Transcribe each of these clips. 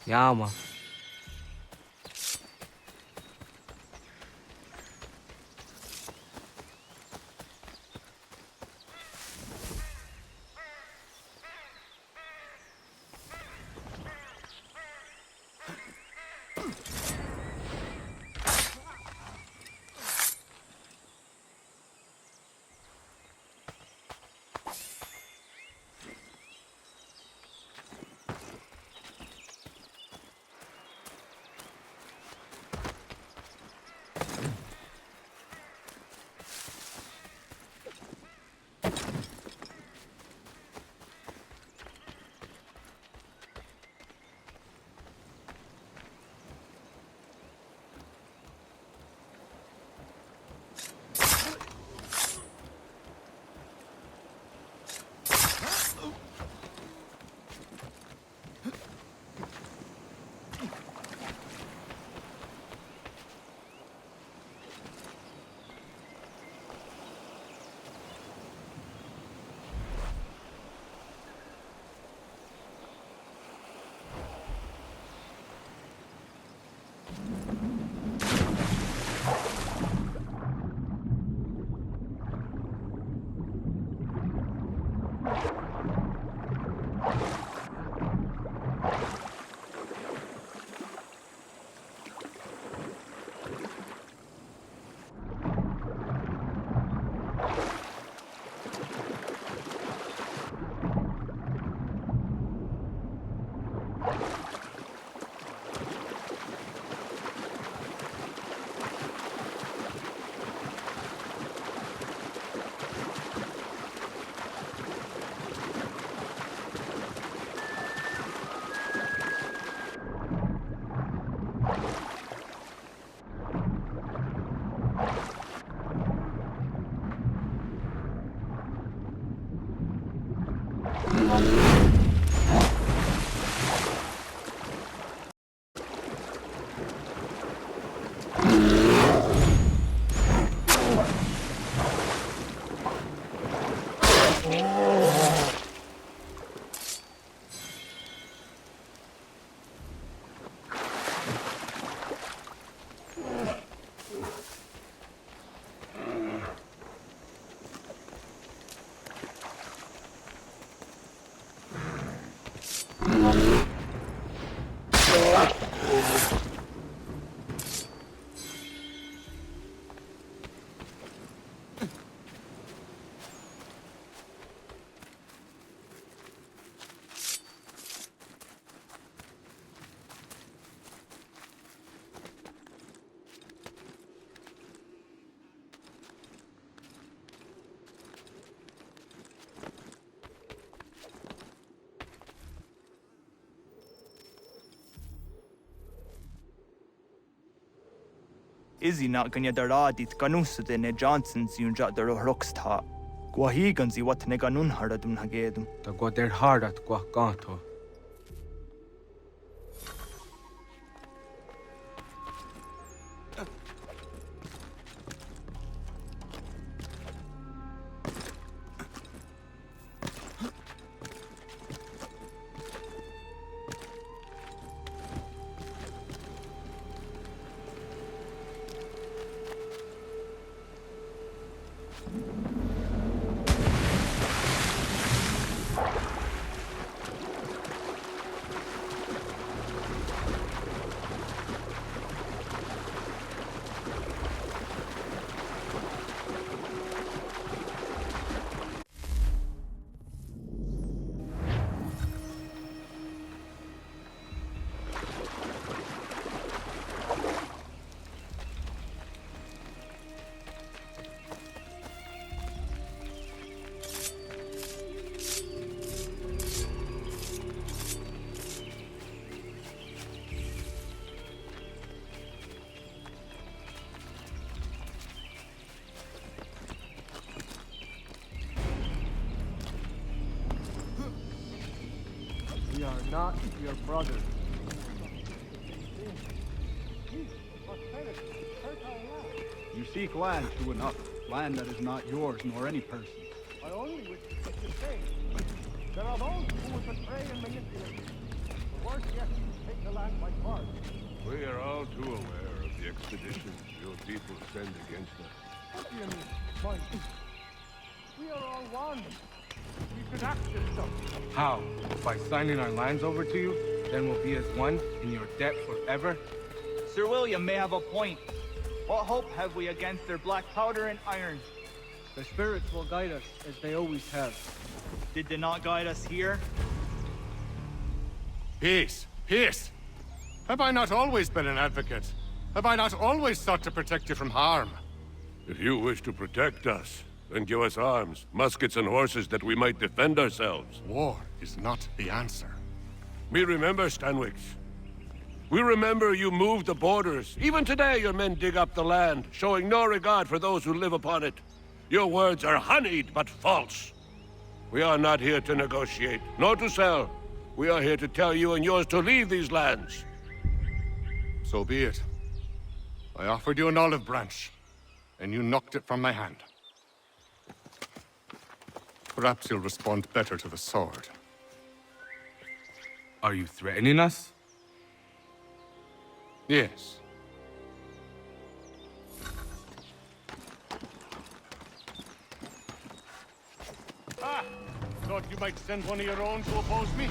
Yeah, man. Izzy not gonna daradit ganusud ne Johnsons yunja der rocksta. Guahiganzi what ne ganun haradun hagedum. Ta går der hardat kwa kanto. We are not your brothers. You seek land, true enough. Land that is not yours nor any person's. I only wish to set you straight. There are those who will betray and manipulate. The worst yet, take the land by force. We are all too aware of the expeditions your people send against us. What do you mean, my people? We are all one. We should act as such. How? By signing our lands over to you? Then we'll be as one in your debt forever? Sir William may have a point. What hope have we against their black powder and iron? The spirits will guide us, as they always have. Did they not guide us here? Peace! Peace! Have I not always been an advocate? Have I not always sought to protect you from harm? If you wish to protect us, then give us arms, muskets and horses that we might defend ourselves. War is not the answer. We remember, Stanwix. We remember you moved the borders. Even today your men dig up the land, showing no regard for those who live upon it. Your words are honeyed, but false. We are not here to negotiate, nor to sell. We are here to tell you and yours to leave these lands. So be it. I offered you an olive branch, and you knocked it from my hand. Perhaps you'll respond better to the sword. Are you threatening us? Yes. Ah! Thought you might send one of your own to oppose me?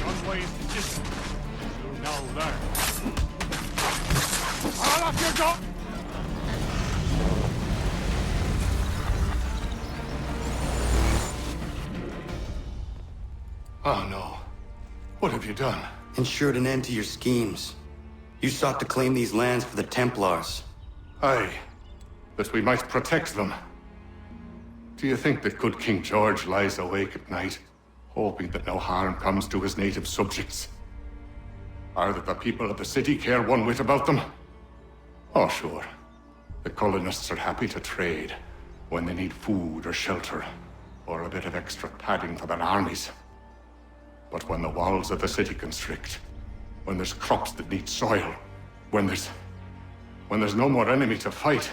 Unwise decision. You'll now learn. All off your gun! Oh no. What have you done? Ensured an end to your schemes. You sought to claim these lands for the Templars. Aye, that we might protect them. Do you think that good King George lies awake at night, hoping that no harm comes to his native subjects? Or that the people of the city care one whit about them? Oh, sure. The colonists are happy to trade when they need food or shelter, or a bit of extra padding for their armies. But when the walls of the city constrict, when there's crops that need soil, when there's no more enemy to fight,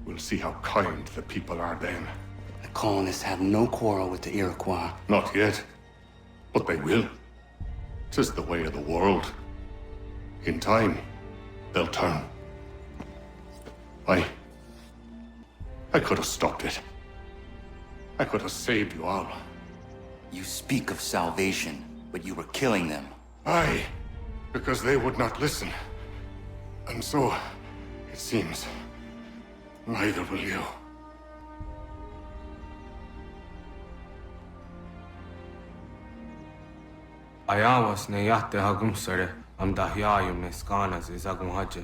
we'll see how kind the people are then. The colonists have no quarrel with the Iroquois. Not yet, but they will. 'Tis the way of the world. In time, they'll turn. I could have stopped it. I could have saved you all. You speak of salvation, but you were killing them. Aye, because they would not listen. And so, it seems, neither will you. Ayawas ne yahte hagum sare, am dahyayum ne skanas izagum haje.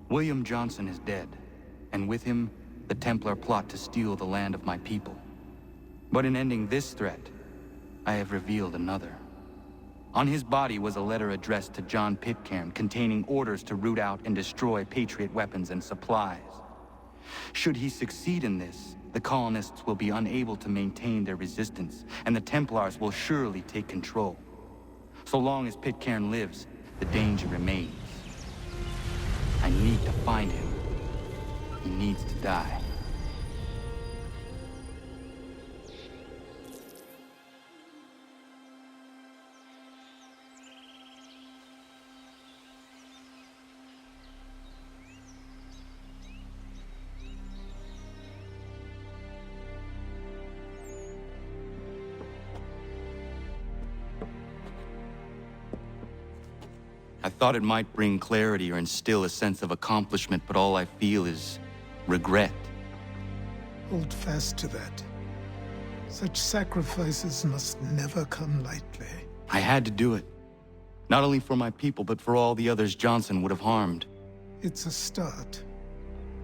William Johnson is dead, and with him, the Templar plot to steal the land of my people. But in ending this threat, I have revealed another. On his body was a letter addressed to John Pitcairn containing orders to root out and destroy Patriot weapons and supplies. Should he succeed in this, the colonists will be unable to maintain their resistance, and the Templars will surely take control. So long as Pitcairn lives, the danger remains. I need to find him. He needs to die. I thought it might bring clarity or instill a sense of accomplishment, but all I feel is regret. Hold fast to that. Such sacrifices must never come lightly. I had to do it. Not only for my people, but for all the others Johnson would have harmed. It's a start.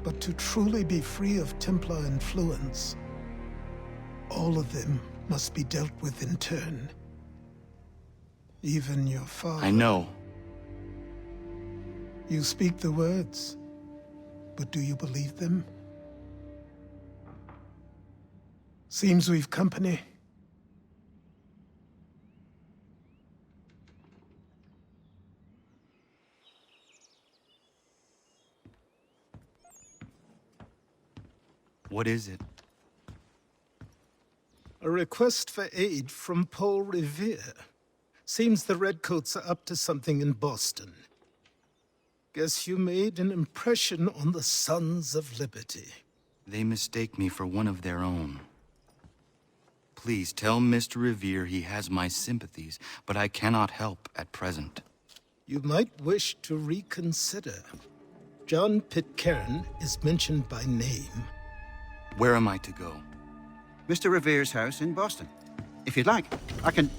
But to truly be free of Templar influence, all of them must be dealt with in turn. Even your father. I know. You speak the words, but do you believe them? Seems we've company. What is it? A request for aid from Paul Revere. Seems the Redcoats are up to something in Boston. Guess you made an impression on the Sons of Liberty. They mistake me for one of their own. Please tell Mr. Revere he has my sympathies, but I cannot help at present. You might wish to reconsider. John Pitcairn is mentioned by name. Where am I to go? Mr. Revere's house in Boston. If you'd like, I can...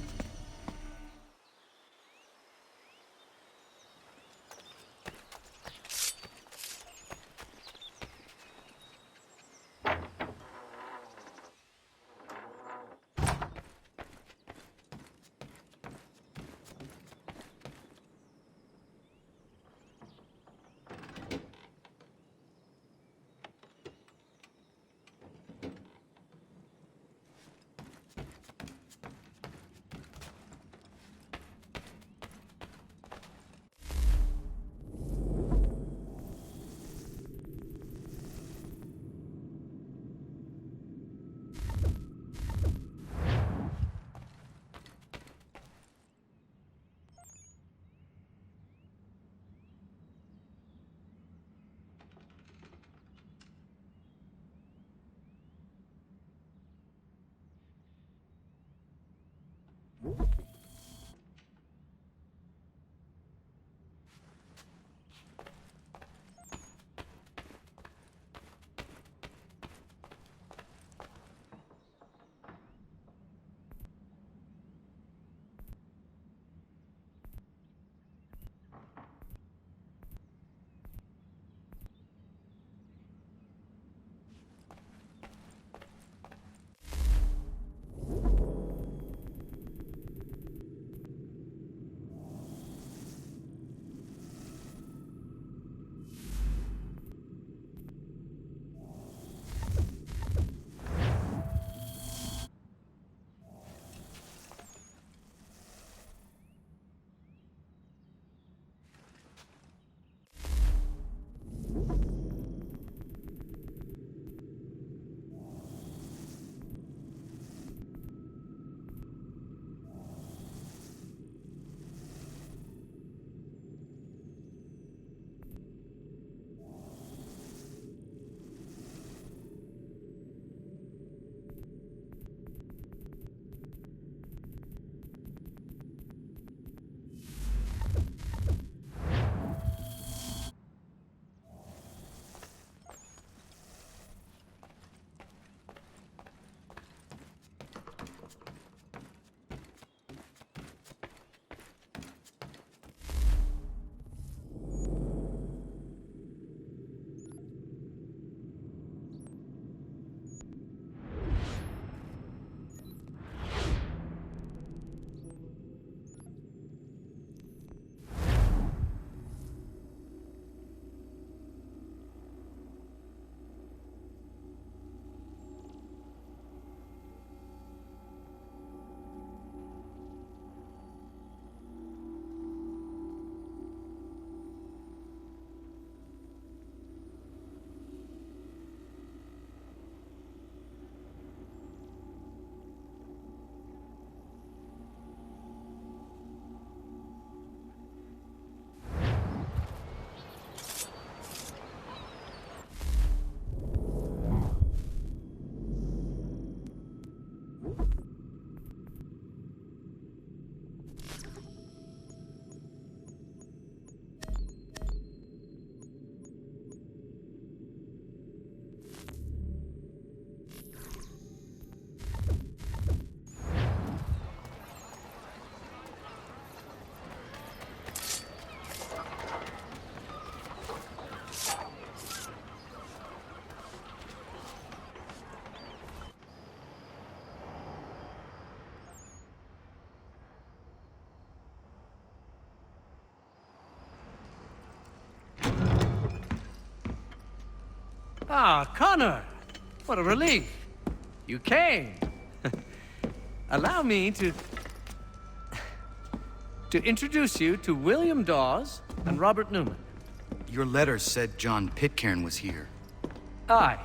Ah, Connor! What a relief. You came. Allow me to introduce you to William Dawes and Robert Newman. Your letter said John Pitcairn was here. Aye.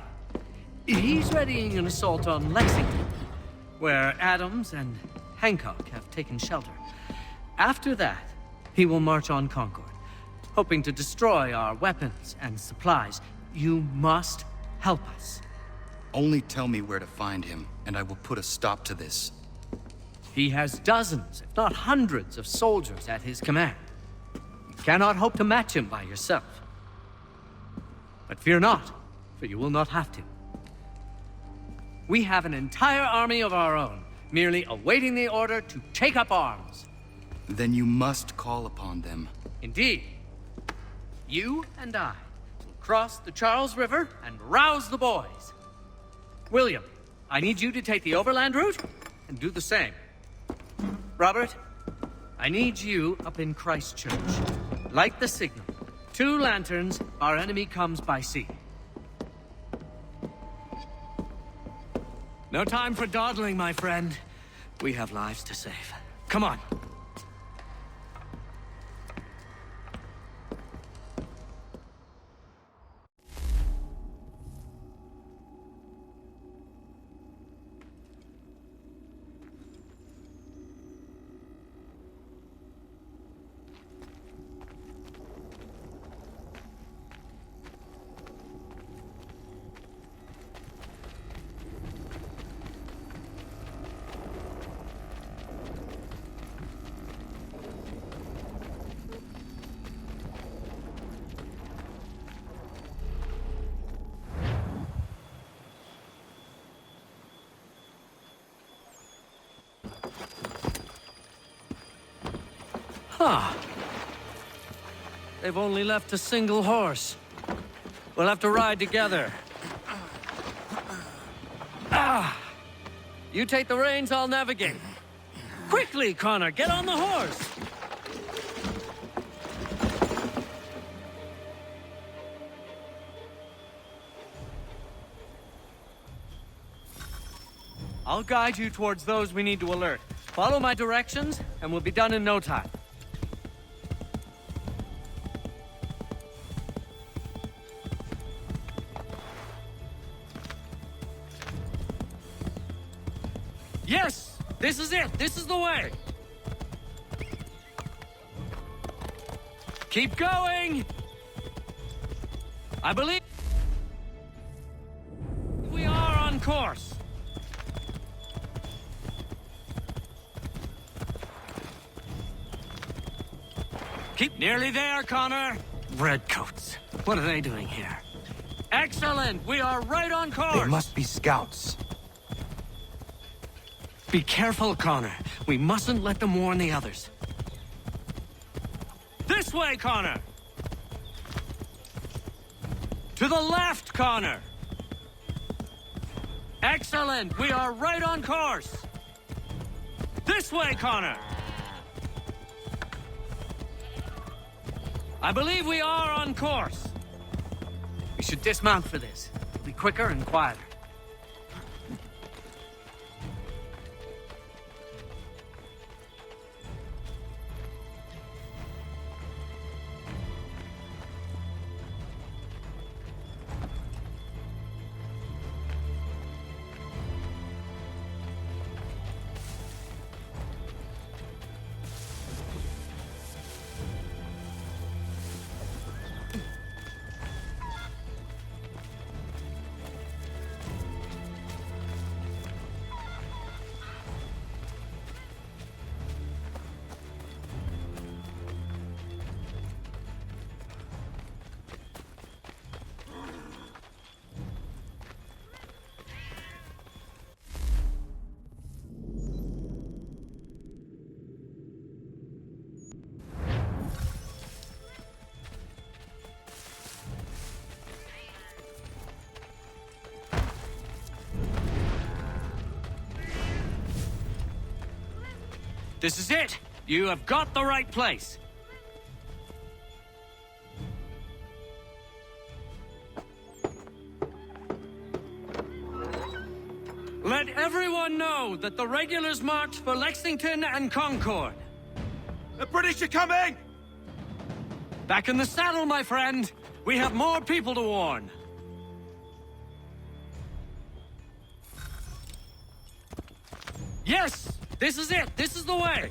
He's readying an assault on Lexington, where Adams and Hancock have taken shelter. After that, he will march on Concord, hoping to destroy our weapons and supplies. You must help us. Only tell me where to find him, and I will put a stop to this. He has dozens, if not hundreds, of soldiers at his command. You cannot hope to match him by yourself. But fear not, for you will not have to. We have an entire army of our own, merely awaiting the order to take up arms. Then you must call upon them. Indeed. You and I will cross the Charles River and rouse the boys. William, I need you to take the overland route and do the same. Robert, I need you up in Christchurch. Light the signal. 2 lanterns, our enemy comes by sea. No time for dawdling, my friend. We have lives to save. Come on. Huh. They've only left a single horse. We'll have to ride together. You take the reins, I'll navigate. Quickly, Connor, get on the horse! I'll guide you towards those we need to alert. Follow my directions, and we'll be done in no time. Yes! This is it! This is the way! Keep going! I believe we are on course. Keep nearly there, Connor. Redcoats. What are they doing here? Excellent! We are right on course! They must be scouts. Be careful, Connor. We mustn't let them warn the others. This way, Connor! To the left, Connor! Excellent! We are right on course! This way, Connor! I believe we are on course. We should dismount for this. It'll be quicker and quieter. This is it! You have got the right place! Let everyone know that the regulars marched for Lexington and Concord. The British are coming! Back in the saddle, my friend. We have more people to warn. Yes! This is it! This is the way!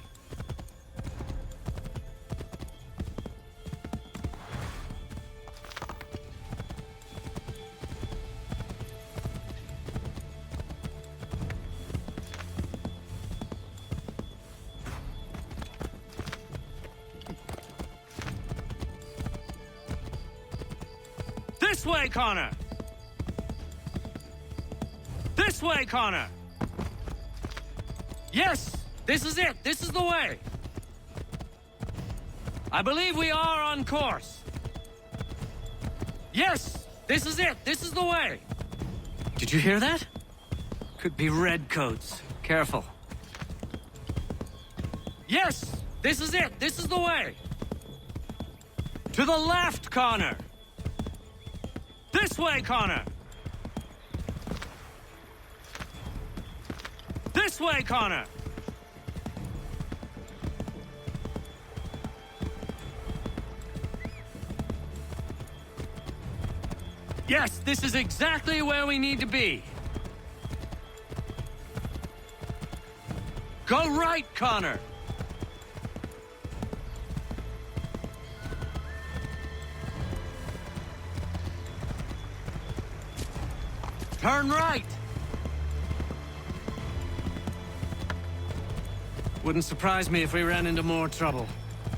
This way, Connor! This way, Connor! Yes! This is it! This is the way! I believe we are on course. Yes! This is it! This is the way! Did you hear that? Could be redcoats. Careful. Yes! This is it! This is the way! To the left, Connor! This way, Connor! This way, Connor! Yes, this is exactly where we need to be. Go right, Connor! Turn right! Wouldn't surprise me if we ran into more trouble.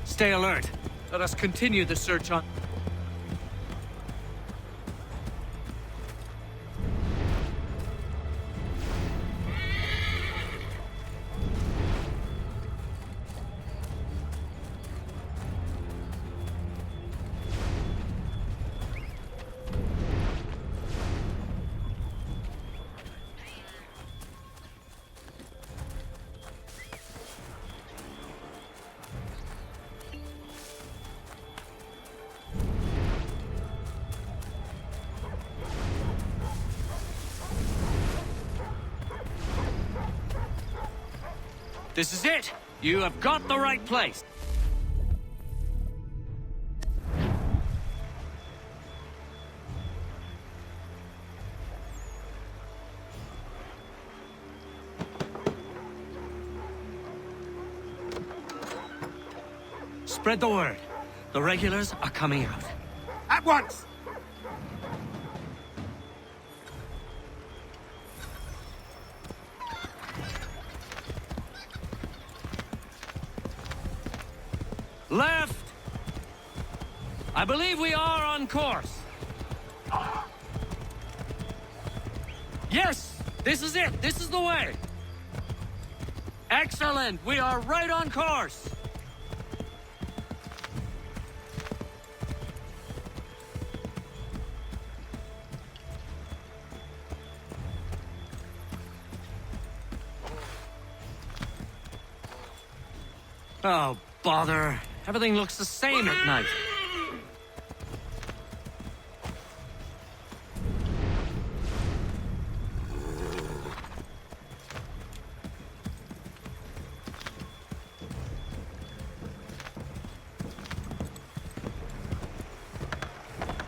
Stay alert. Let us continue the search on... This is it! You have got the right place! Spread the word. The regulars are coming out. At once! Left! I believe we are on course. Yes! This is it! This is the way! Excellent! We are right on course! Oh, bother. Everything looks the same at night.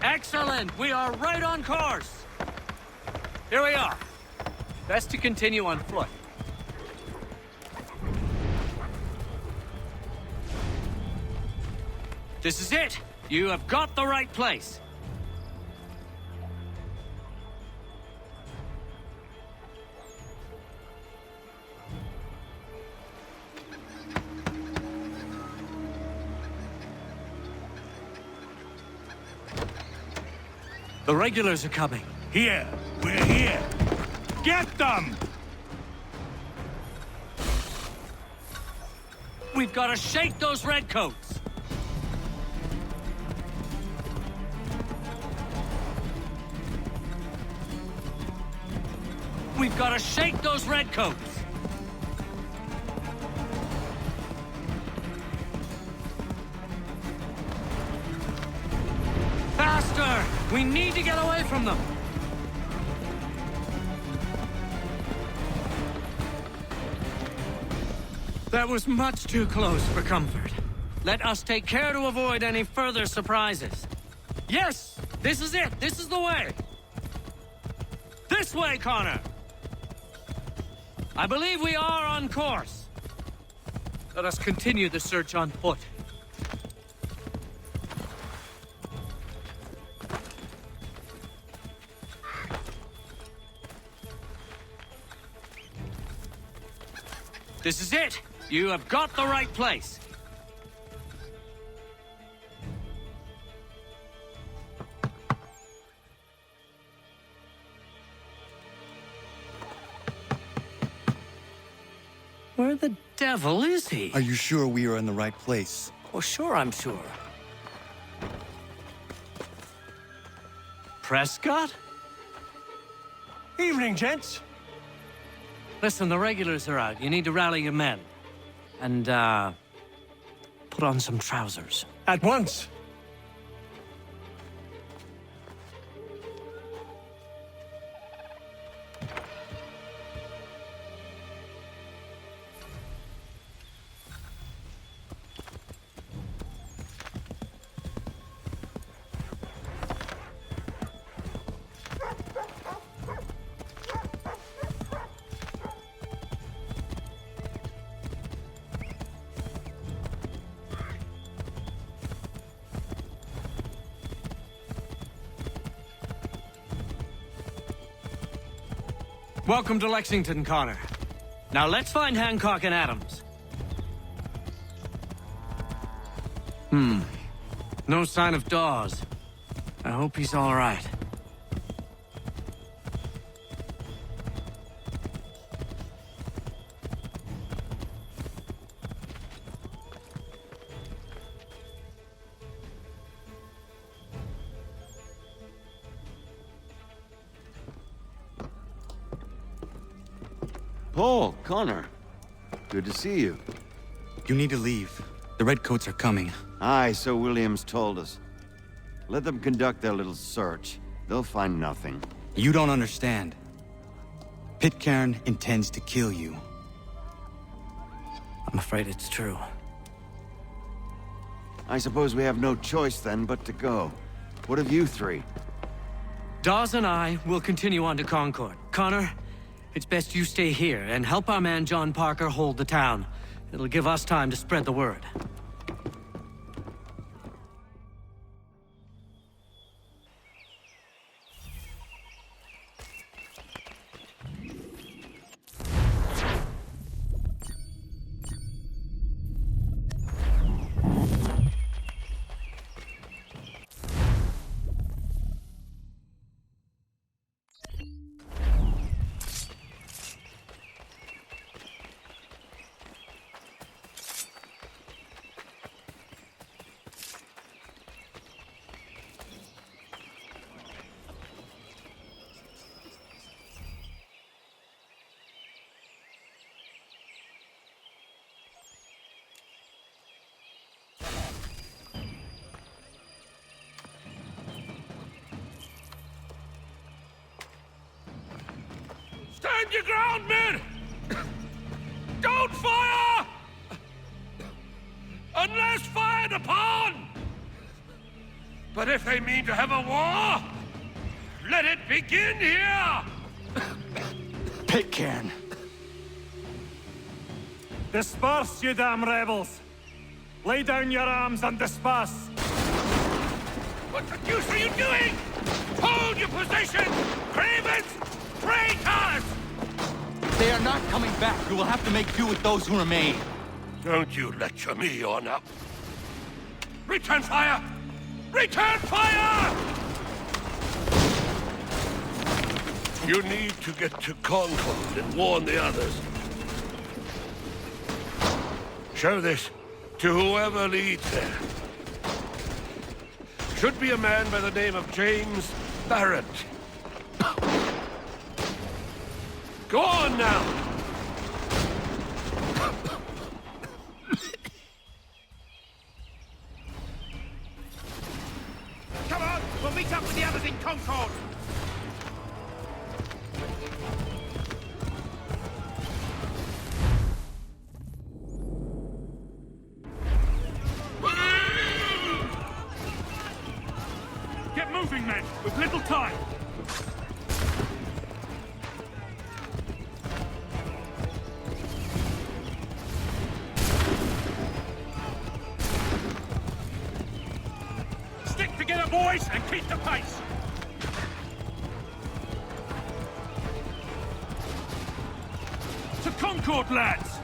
Excellent! We are right on course! Here we are. Best to continue on foot. This is it! You have got the right place! The regulars are coming. Here! We're here! Get them! We've got to shake those redcoats! We've got to shake those redcoats! Faster! We need to get away from them! That was much too close for comfort. Let us take care to avoid any further surprises. Yes! This is it! This is the way! This way, Connor! I believe we are on course. Let us continue the search on foot. This is it! You have got the right place! Where the devil is he? Are you sure we are in the right place? Oh, sure, I'm sure. Prescott? Evening, gents. Listen, the regulars are out. You need to rally your men. And, put on some trousers. At once. Welcome to Lexington, Connor. Now let's find Hancock and Adams. No sign of Dawes. I hope he's all right. Paul, Connor. Good to see you. You need to leave. The Redcoats are coming. Aye, so Williams told us. Let them conduct their little search. They'll find nothing. You don't understand. Pitcairn intends to kill you. I'm afraid it's true. I suppose we have no choice then but to go. What of you three? Dawes and I will continue on to Concord. Connor, it's best you stay here and help our man John Parker hold the town. It'll give us time to spread the word. Stand your ground, men! Don't fire! Unless fired upon! But if they mean to have a war, let it begin here! Pitcairn! Disperse, you damn rebels. Lay down your arms and disperse. What the deuce are you doing? Hold your position! Cravens! Traitors! They are not coming back. We will have to make do with those who remain. Don't you lecture me on up. Return fire! Return fire! You need to get to Concord and warn the others. Show this to whoever leads there. Should be a man by the name of James Barrett. Go on now! Come on, we'll meet up with the others in Concord. Get moving, men! With little time! Stick together, boys, and keep the pace! To Concord, lads!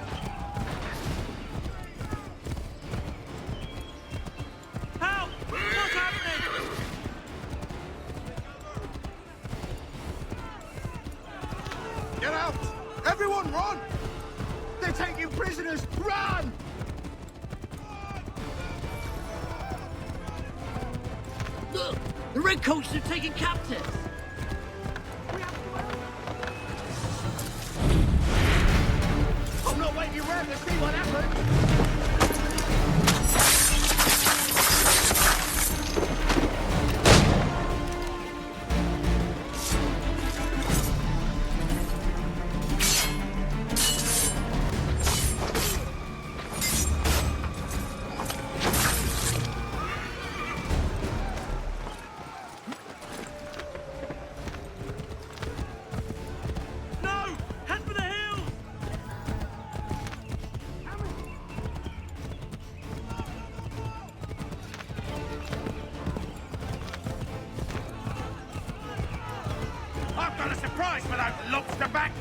Help! What's happening? Get out! Everyone run! They're taking prisoners! Run! Look! The Redcoats are taking captives! I'm not waiting around to see what happens! No! Head for the hills! I've got a surprise for those lobster backs!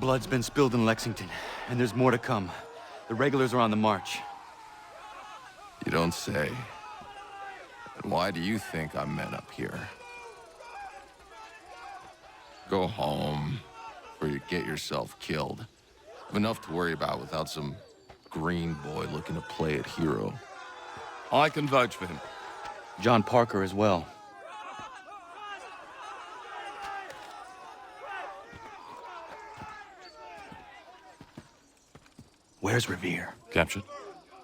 Blood's been spilled in Lexington, and there's more to come. The regulars are on the march. You don't say. And why do you think I'm men up here? Go home, or you get yourself killed. Have enough to worry about without some green boy looking to play at hero. I can vouch for him. John Parker as well. Where's Revere? Captured?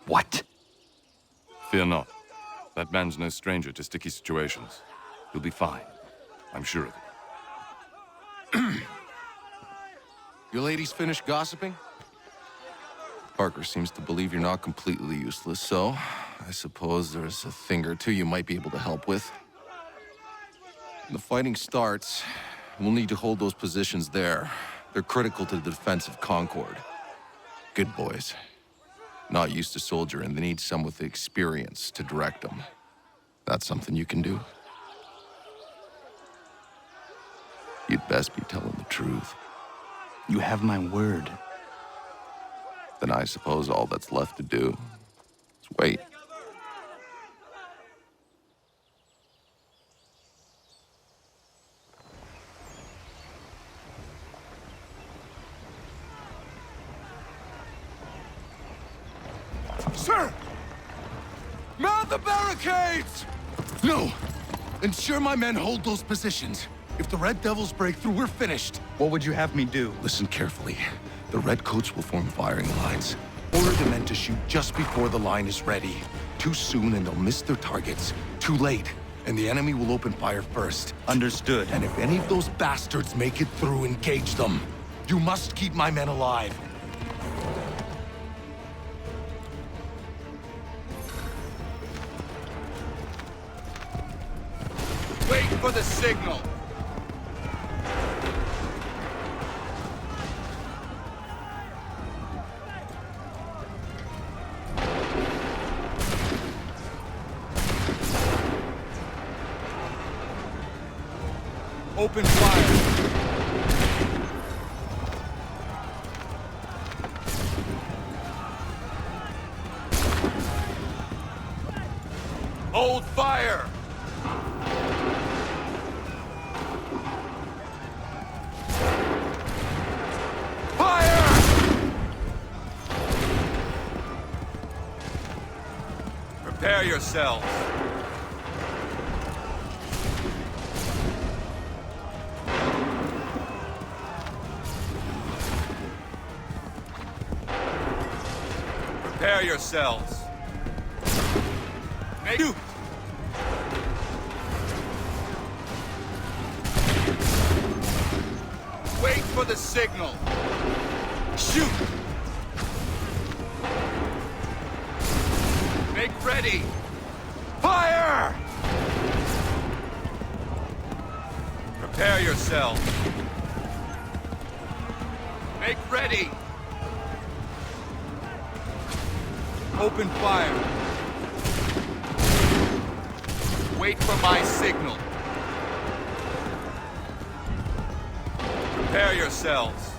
What? Fear not. That man's no stranger to sticky situations. He'll be fine. I'm sure of it. You ladies finished gossiping? Parker seems to believe you're not completely useless, so I suppose there's a thing or two you might be able to help with. When the fighting starts, we'll need to hold those positions there. They're critical to the defense of Concord. Good boys. Not used to soldiering, they need some with the experience to direct them. That's something you can do. You'd best be telling the truth. You have my word. Then I suppose all that's left to do is wait. Sir! Mount the barricades! No! Ensure my men hold those positions. If the Red Devils break through, we're finished. What would you have me do? Listen carefully. The Redcoats will form firing lines. Order the men to shoot just before the line is ready. Too soon and they'll miss their targets. Too late, and the enemy will open fire first. Understood. And if any of those bastards make it through, engage them. You must keep my men alive. Wait for the signal! Open fire! Hold fire! Prepare yourselves. Prepare yourselves. Make you. the signal. Shoot! Make ready. Fire! Prepare yourself. Make ready. Open fire. Wait for my signal. Prepare yourselves.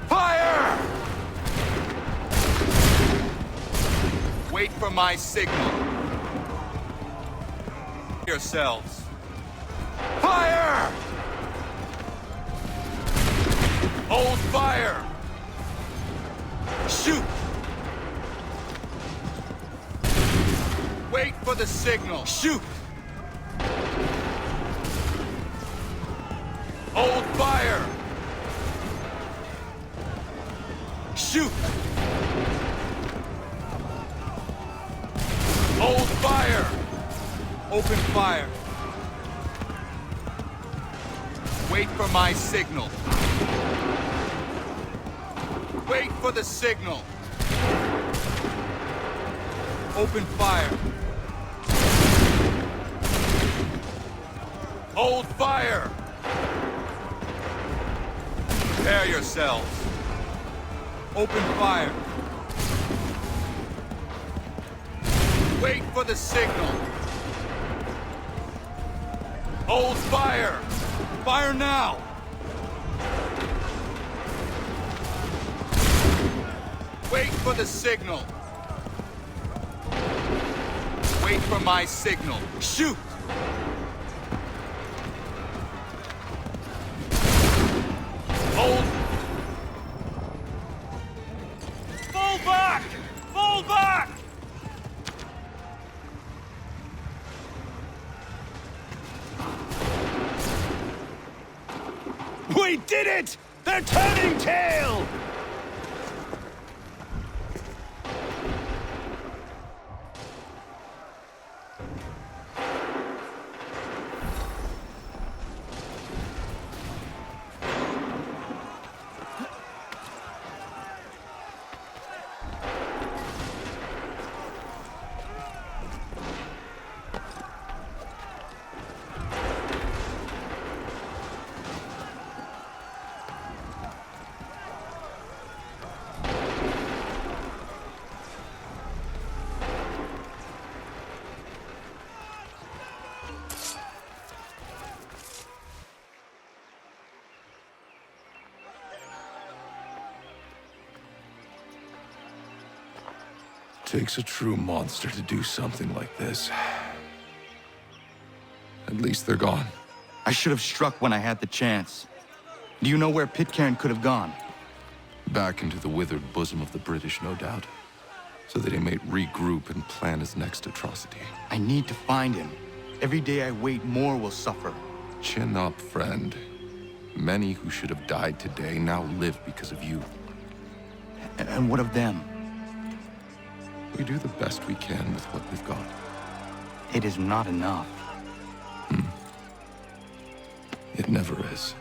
Fire! Wait for my signal. Yourselves. Fire! Hold fire! Shoot! Wait for the signal. Shoot! Hold fire! Shoot! Hold fire! Open fire. Wait for my signal. Wait for the signal. Open fire. Hold fire! Prepare yourselves. Open fire. Wait for the signal. Hold fire! Fire now! Wait for the signal. Wait for my signal. Shoot! Hold. Fall back! Fall back! We did it! They're turning tail! Takes a true monster to do something like this. At least they're gone. I should have struck when I had the chance. Do you know where Pitcairn could have gone? Back into the withered bosom of the British, no doubt. So that he may regroup and plan his next atrocity. I need to find him. Every day I wait, more will suffer. Chin up, friend. Many who should have died today now live because of you. And what of them? We do the best we can with what we've got. It is not enough. It never is.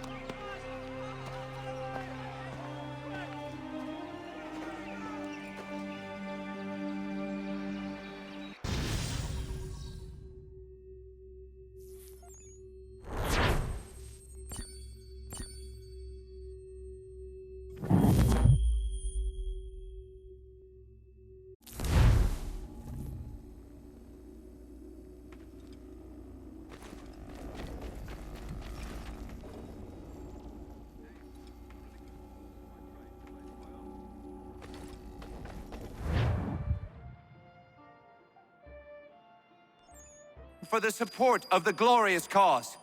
For the support of the glorious cause.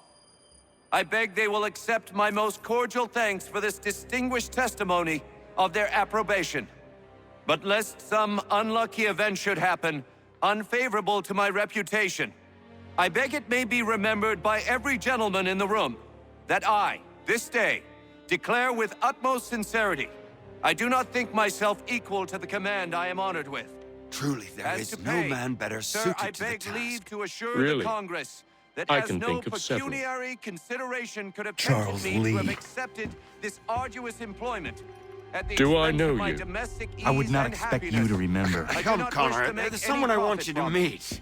I beg they will accept my most cordial thanks for this distinguished testimony of their approbation. But lest some unlucky event should happen, unfavorable to my reputation, I beg it may be remembered by every gentleman in the room that I, this day, declare with utmost sincerity, I do not think myself equal to the command I am honored with. Truly, there As is to no pay, man better sir, suited I to the beg task. leave to assure Really? the Congress that I has can no think of several. pecuniary consideration could have Charles tempted me to have Lee. accepted this arduous employment at the Do I expense know of my you? domestic ease I would not and expect you happiness. to remember. I do Come, not wish Connor. to make There's any someone I want profit you to from meet.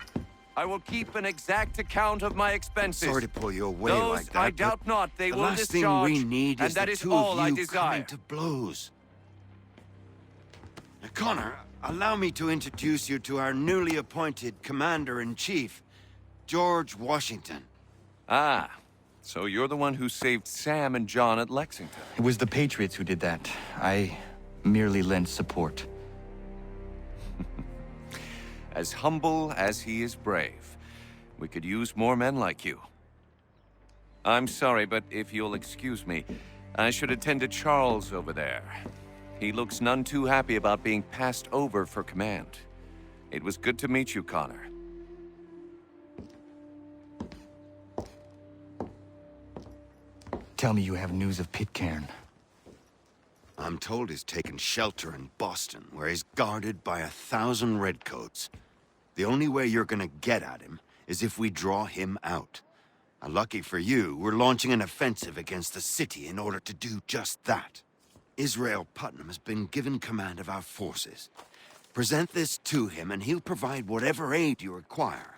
I will keep an exact account of my expenses. Sorry to pull you away Those like that, I but doubt not they the will last discharge, thing we need and is that the is two all of I you desire. coming to blows. Now, Connor, allow me to introduce you to our newly appointed Commander-in-Chief, George Washington. Ah, so you're the one who saved Sam and John at Lexington. It was the Patriots who did that. I merely lent support. As humble as he is brave. We could use more men like you. I'm sorry, but if you'll excuse me, I should attend to Charles over there. He looks none too happy about being passed over for command. It was good to meet you, Connor. Tell me you have news of Pitcairn. I'm told he's taken shelter in Boston, where he's guarded by 1,000 redcoats. The only way you're gonna get at him is if we draw him out. Lucky for you, we're launching an offensive against the city in order to do just that. Israel Putnam has been given command of our forces. Present this to him and he'll provide whatever aid you require.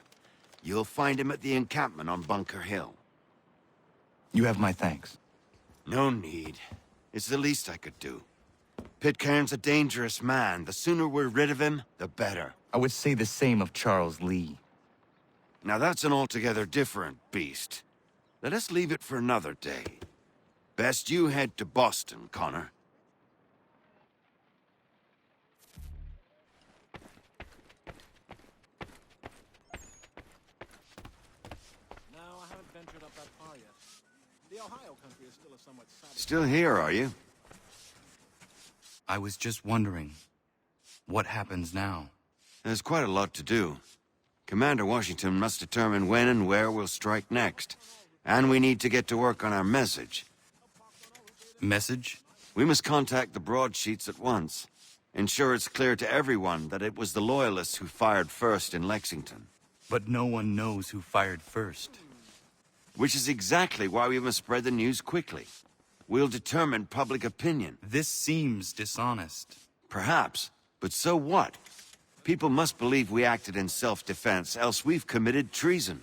You'll find him at the encampment on Bunker Hill. You have my thanks. No need. It's the least I could do. Pitcairn's a dangerous man. The sooner we're rid of him, the better. I would say the same of Charles Lee. Now that's an altogether different beast. Let us leave it for another day. Best you head to Boston, Connor. No, I haven't ventured up that far yet. The Ohio country is still a somewhat savage... Still here, are you? I was just wondering, what happens now? There's quite a lot to do. Commander Washington must determine when and where we'll strike next. And we need to get to work on our message. Message? We must contact the broadsheets at once. Ensure it's clear to everyone that it was the Loyalists who fired first in Lexington. But no one knows who fired first. Which is exactly why we must spread the news quickly. We'll determine public opinion. This seems dishonest. Perhaps, but so what? People must believe we acted in self-defense, else we've committed treason.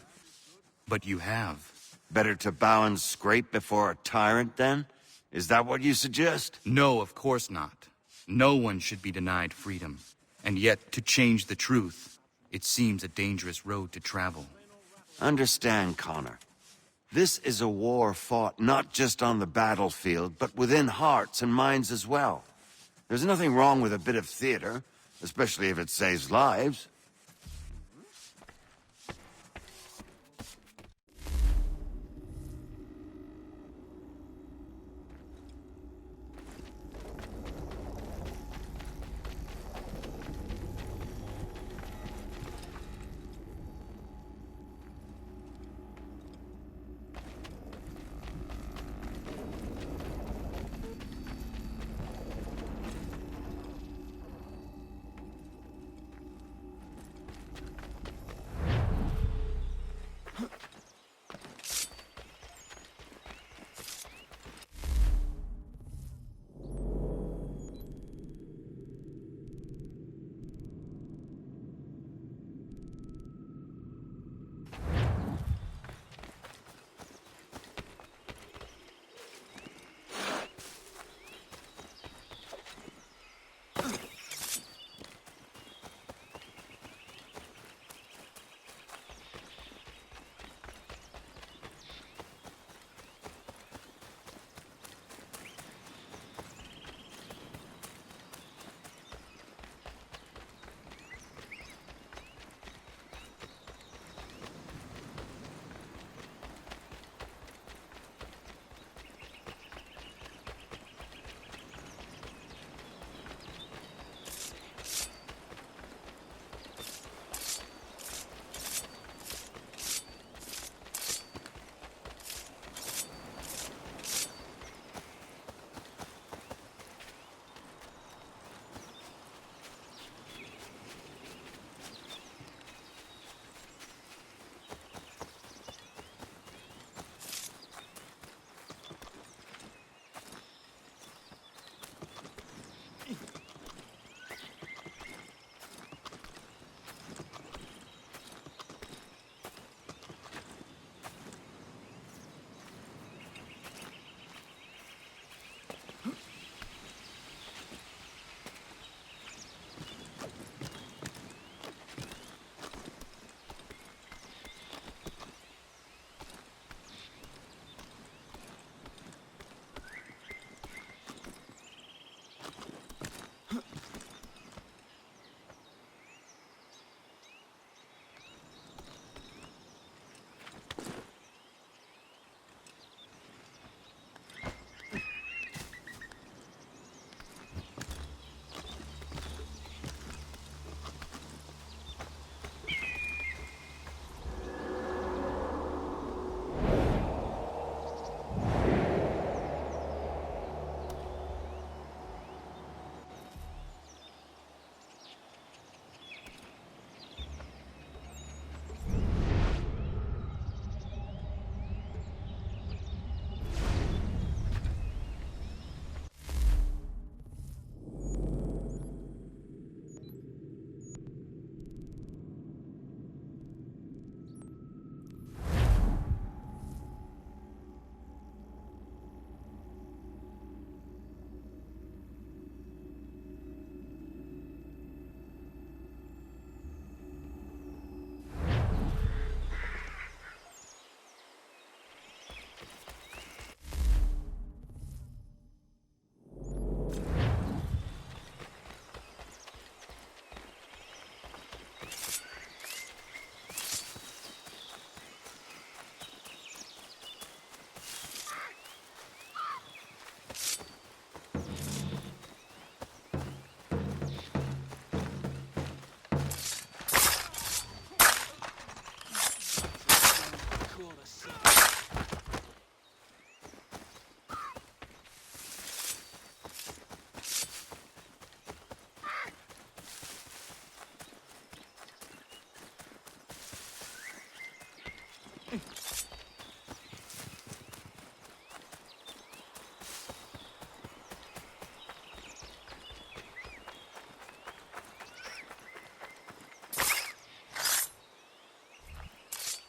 But you have. Better to bow and scrape before a tyrant, then? Is that what you suggest? No, of course not. No one should be denied freedom. And yet, to change the truth, it seems a dangerous road to travel. Understand, Connor. This is a war fought not just on the battlefield, but within hearts and minds as well. There's nothing wrong with a bit of theater, especially if it saves lives.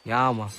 Yeah, man.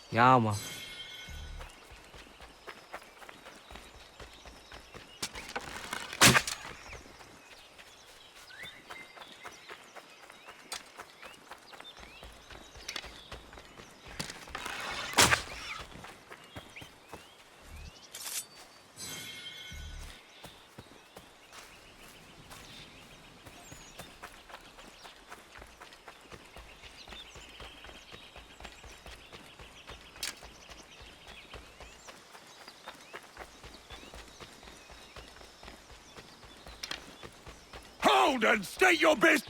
Yeah, man. Hold and state your business!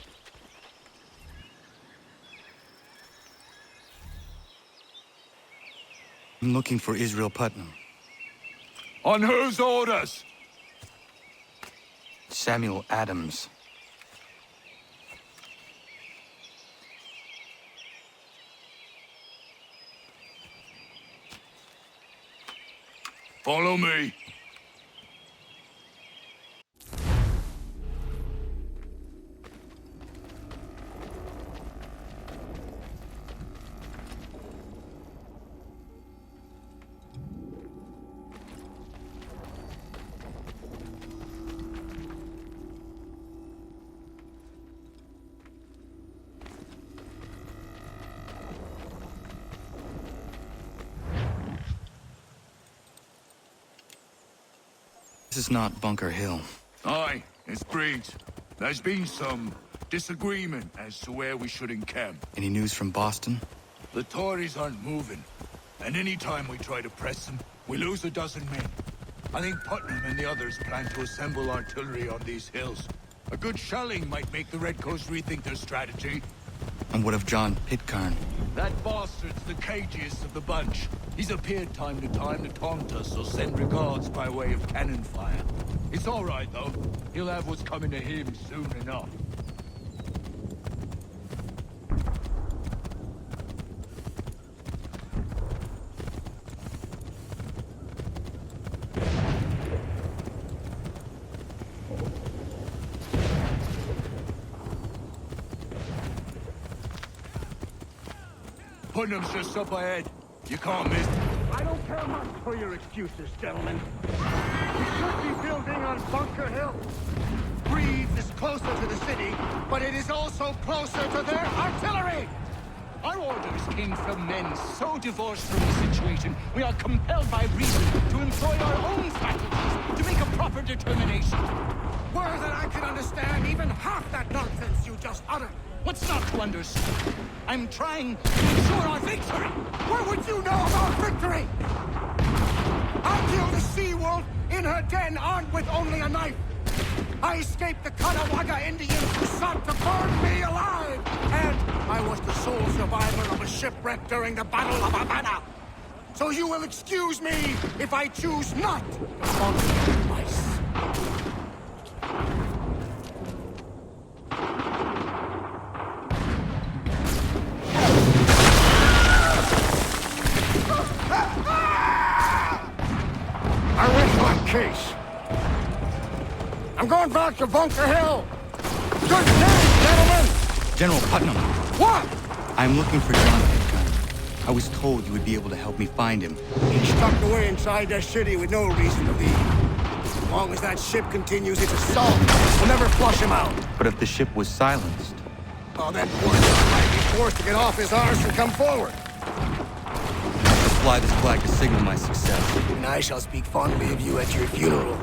I'm looking for Israel Putnam. On whose orders? Samuel Adams. Follow me. This is not Bunker Hill. Aye, it's Breach. There's been some disagreement as to where we should encamp. Any news from Boston? The Tories aren't moving, and any time we try to press them, we lose a dozen men. I think Putnam and the others plan to assemble artillery on these hills. A good shelling might make the Redcoats rethink their strategy. And what of John Pitcairn? That bastard's the cagiest of the bunch. He's appeared time to time to taunt us or send regards by way of cannon fire. It's all right, though. He'll have what's coming to him soon enough. Putnam's just up ahead. You can't miss. I don't care much for your excuses, gentlemen. We should be building on Bunker Hill. Breeze is closer to the city, but it is also closer to their artillery! Our orders came from men so divorced from the situation, we are compelled by reason to employ our own faculties to make a proper determination. were that I could understand even half that nonsense you just uttered. What's not to understand? I'm trying to ensure our victory! What would you know about victory? I killed a sea-wolf in her den armed with only a knife. I escaped the Kanawagha Indians who sought to burn me alive. And I was the sole survivor of a shipwreck during the Battle of Havana. So you will excuse me if I choose not to follow your advice. I rest my case. I'm going back to Bunker Hill. Good day, gentlemen. General Putnam. What? I'm looking for Jonathan. I was told you would be able to help me find him. He's tucked away inside that city with no reason to leave. As long as that ship continues its assault, we'll never flush him out. But if the ship was silenced... Well, then poor John might be forced to get off his arse and come forward. I'll fly this flag to signal my success. And I shall speak fondly of you at your funeral.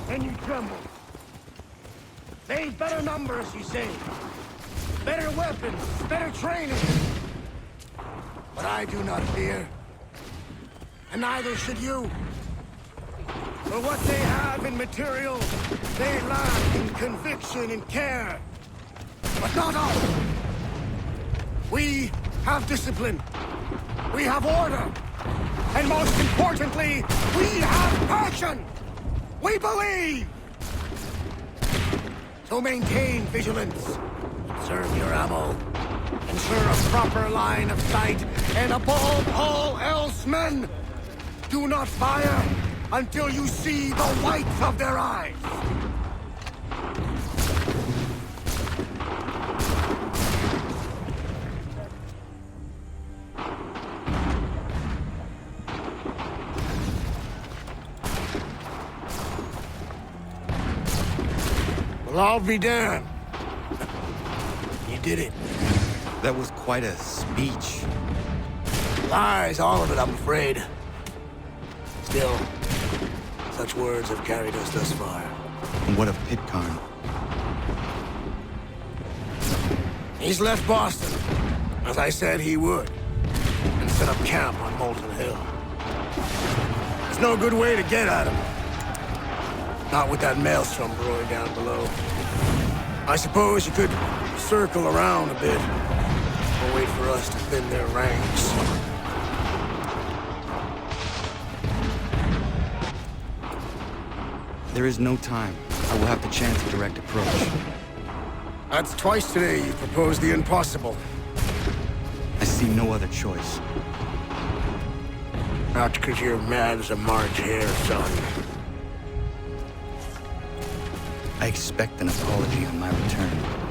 And you tremble. They've better numbers, you say. Better weapons, better training. But I do not fear. And neither should you. For what they have in material, they lack in conviction and care. But not all. We have discipline. We have order. And most importantly, we have passion. We believe! So maintain vigilance. Conserve your ammo. Ensure a proper line of sight. And above all else, men, do not fire until you see the whites of their eyes. Well, I'll be damned. You did it. That was quite a speech. Lies, all of it, I'm afraid. Still, such words have carried us thus far. And what of Pitcairn? He's left Boston, as I said he would, and set up camp on Molten Hill. There's no good way to get at him. Not with that maelstrom brewing down below. I suppose you could circle around a bit, or wait for us to thin their ranks. There is no time. I will have to chance a direct approach. That's twice today you proposed the impossible. I see no other choice. Not because you're mad as a March hare, son. I expect an apology on my return.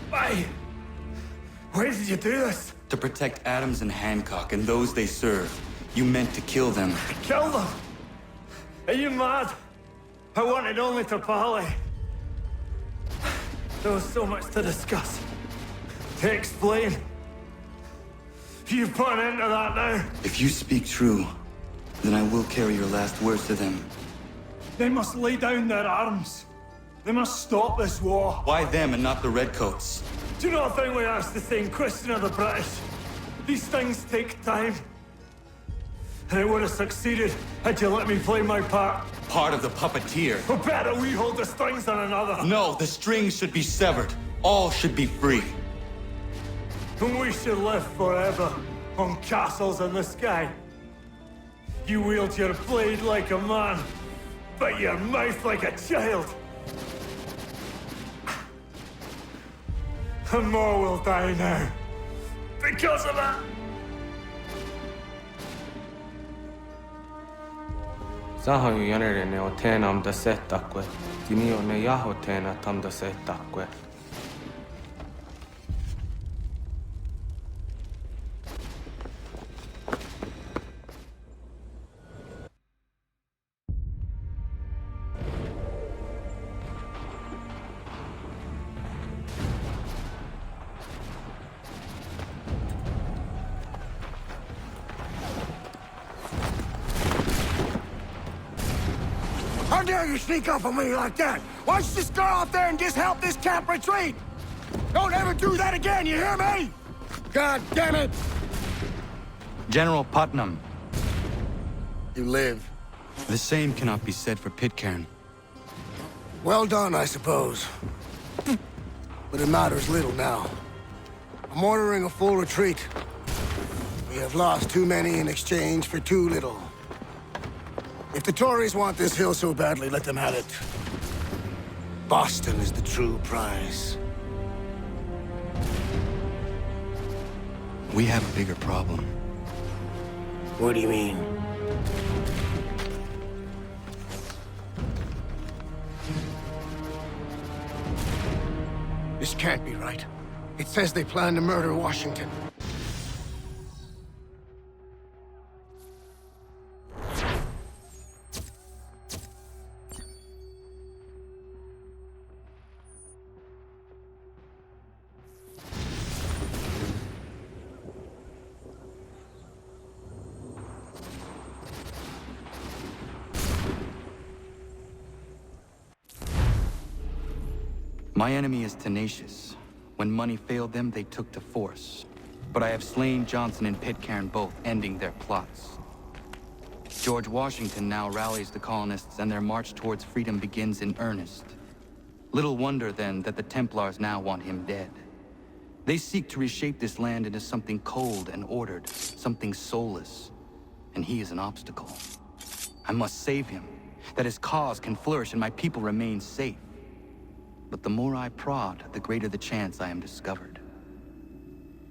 Why? Why did you do this? To protect Adams and Hancock and those they serve, you meant to kill them. Kill them? Are you mad? I wanted only to parley. There was so much to discuss, to explain. You put an end to that now. If you speak true, then I will carry your last words to them. They must lay down their arms. They must stop this war. Why them and not the Redcoats? Do you not think we asked the same question of the British? These things take time. And it would have succeeded had you let me play my part. Part of the puppeteer. Or better, we hold the strings on another. No, the strings should be severed. All should be free. And we should live forever on castles in the sky. You wield your blade like a man, but your mouth like a child. And more will die now. Because of that. Saha ju jänerene o teenam da setakwe. Tini o ne jaho teena tam da setakwe. How dare you sneak up on me like that? Why don't you just go out there and just help this camp retreat? Don't ever do that again, you hear me? God damn it! General Putnam. You live. The same cannot be said for Pitcairn. Well done, I suppose. But it matters little now. I'm ordering a full retreat. We have lost too many in exchange for too little. If the Tories want this hill so badly, let them have it. Boston is the true prize. We have a bigger problem. What do you mean? This can't be right. It says they plan to murder Washington. My enemy is tenacious. When money failed them, they took to force. But I have slain Johnson and Pitcairn both, ending their plots. George Washington now rallies the colonists and their march towards freedom begins in earnest. Little wonder, then, that the Templars now want him dead. They seek to reshape this land into something cold and ordered, something soulless. And he is an obstacle. I must save him, that his cause can flourish and my people remain safe. But the more I prod, the greater the chance I am discovered.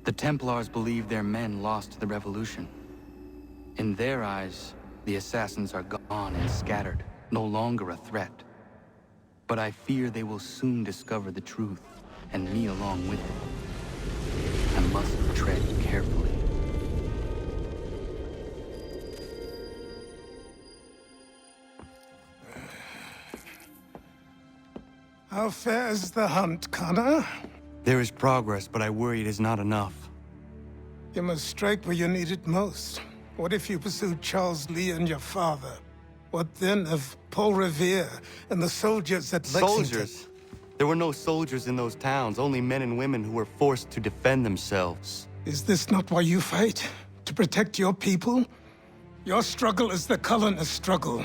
The Templars believe their men lost the revolution. In their eyes, the assassins are gone and scattered, no longer a threat. But I fear they will soon discover the truth, and me along with it. I must tread carefully. How fares the hunt, Connor? There is progress, but I worry it is not enough. You must strike where you need it most. What if you pursued Charles Lee and your father? What then of Paul Revere and the soldiers at Lexington? Soldiers? There were no soldiers in those towns, only men and women who were forced to defend themselves. Is this not why you fight? To protect your people? Your struggle is the colonists' struggle.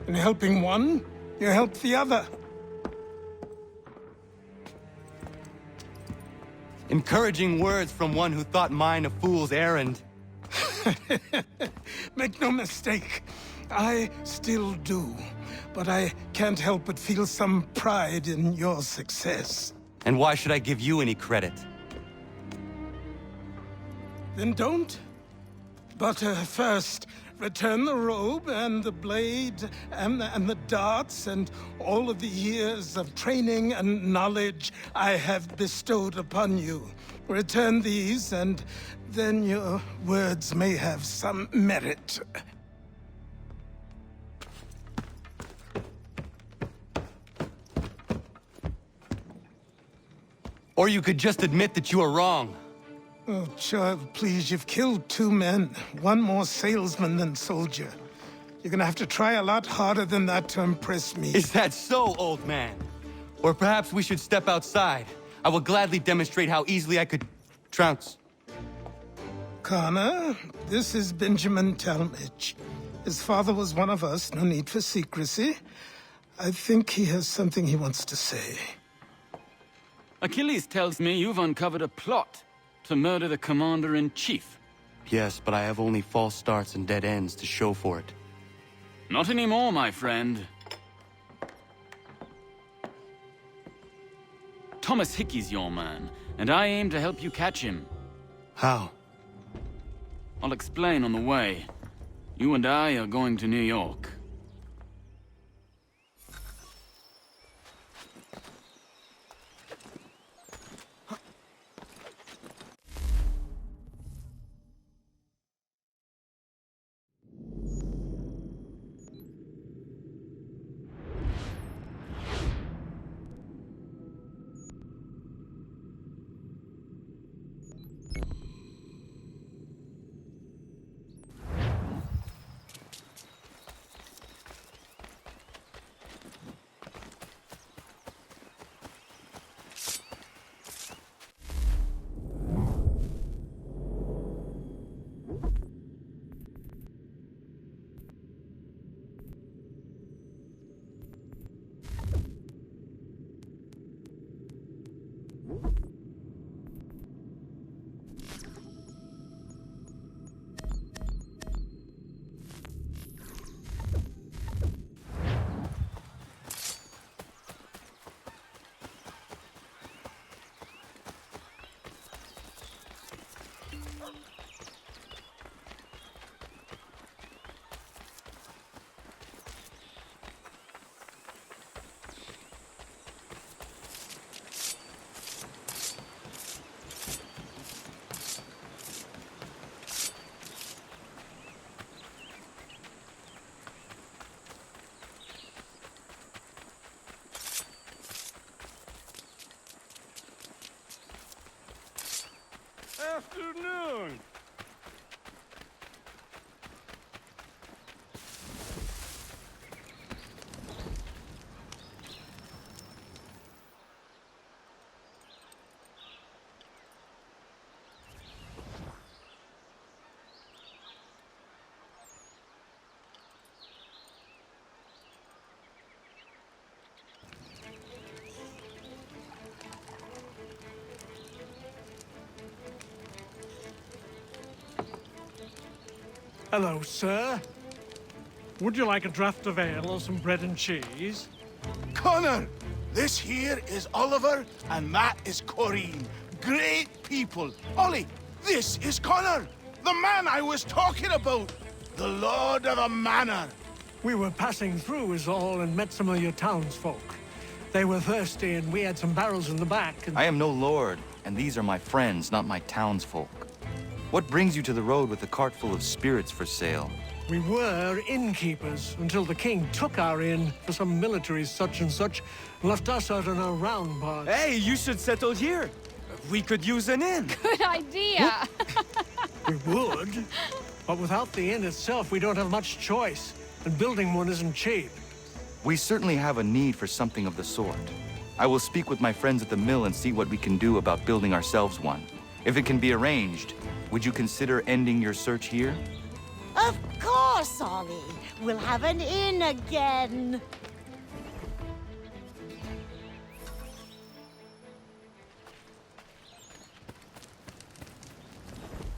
In helping one, you help the other. Encouraging words from one who thought mine a fool's errand. Make no mistake, I still do. But I can't help but feel some pride in your success. And why should I give you any credit? Then don't. But first, Return the robe and the blade and the darts and all of the years of training and knowledge I have bestowed upon you. Return these, and then your words may have some merit. Or you could just admit that you are wrong. Oh, child, please, you've killed 2 men. One more salesman than soldier. You're gonna have to try a lot harder than that to impress me. Is that so, old man? Or perhaps we should step outside. I will gladly demonstrate how easily I could trounce. Connor, this is Benjamin Talmadge. His father was one of us, no need for secrecy. I think he has something he wants to say. Achilles tells me you've uncovered a plot to murder the commander-in-chief. Yes, but I have only false starts and dead ends to show for it. Not anymore, my friend. Thomas Hickey's your man, and I aim to help you catch him. How? I'll explain on the way. You and I are going to New York. Afternoon. Hello, sir. Would you like a draught of ale or some bread and cheese? Connor, this here is Oliver, and that is Corinne. Great people. Ollie, this is Connor, the man I was talking about. The Lord of the Manor. We were passing through is all and met some of your townsfolk. They were thirsty and we had some barrels in the back and... I am no lord, and these are my friends, not my townsfolk. What brings you to the road with a cart full of spirits for sale? We were innkeepers until the king took our inn for some military such and such, left us out on our round part. Hey, you should settle here. We could use an inn. Good idea. We would, but without the inn itself, we don't have much choice, and building one isn't cheap. We certainly have a need for something of the sort. I will speak with my friends at the mill and see what we can do about building ourselves one. If it can be arranged, would you consider ending your search here? Of course, Ollie. We'll have an inn again.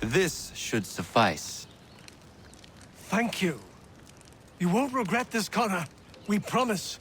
This should suffice. Thank you. You won't regret this, Connor. We promise.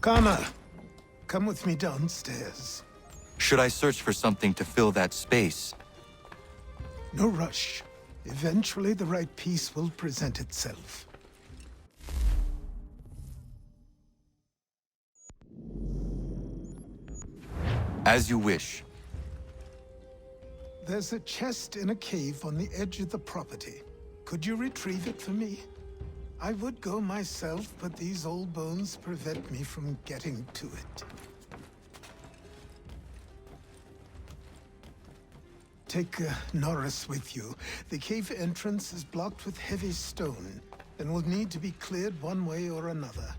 Connor, come with me downstairs. Should I search for something to fill that space? No rush. Eventually, the right piece will present itself. As you wish. There's a chest in a cave on the edge of the property. Could you retrieve it for me? I would go myself, but these old bones prevent me from getting to it. Take Norris with you. The cave entrance is blocked with heavy stone, and will need to be cleared one way or another.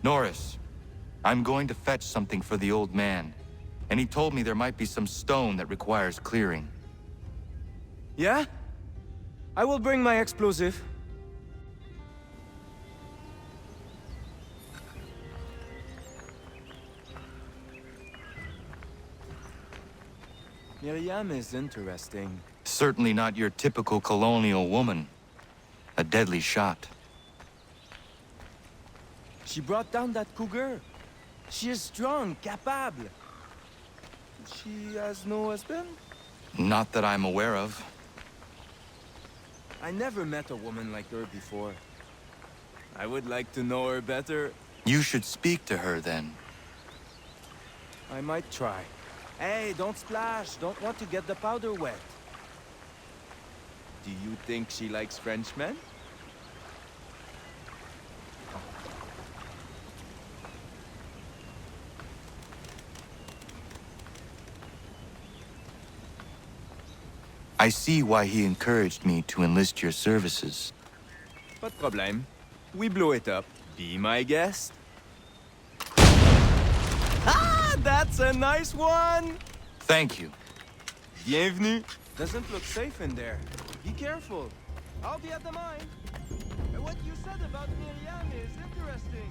Norris, I'm going to fetch something for the old man, and he told me there might be some stone that requires clearing. Yeah? I will bring my explosive. Miriam is interesting. Certainly not your typical colonial woman. A deadly shot. She brought down that cougar. She is strong, capable. She has no husband? Not that I'm aware of. I never met a woman like her before. I would like to know her better. You should speak to her then. I might try. Hey, don't splash. Don't want to get the powder wet. Do you think she likes Frenchmen? I see why he encouraged me to enlist your services. Pas de problème. We blow it up. Be my guest. Ah, that's a nice one! Thank you. Bienvenue. Doesn't look safe in there. Be careful. I'll be at the mine. What you said about Miriam is interesting.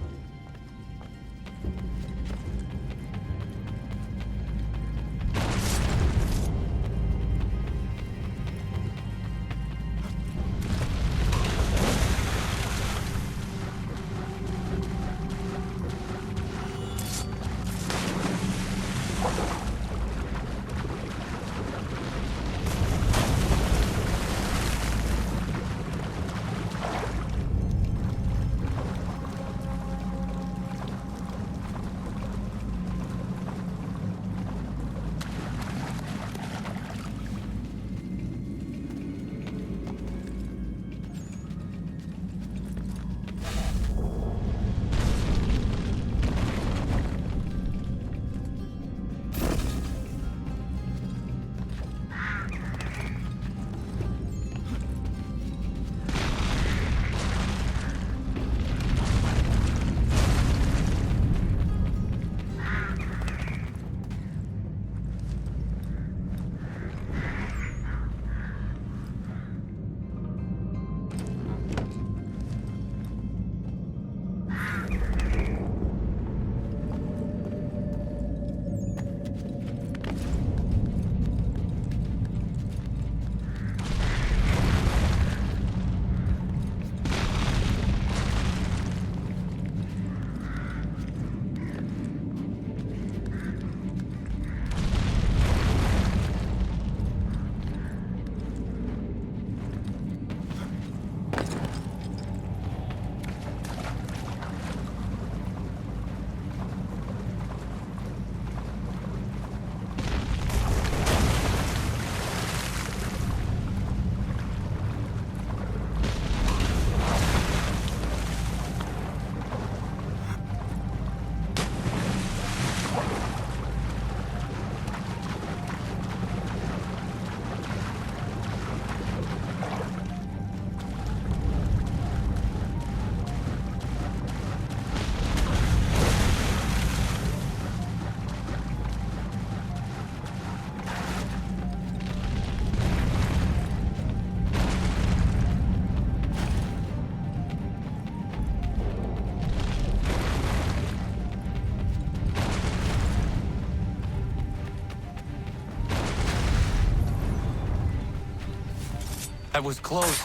I was close.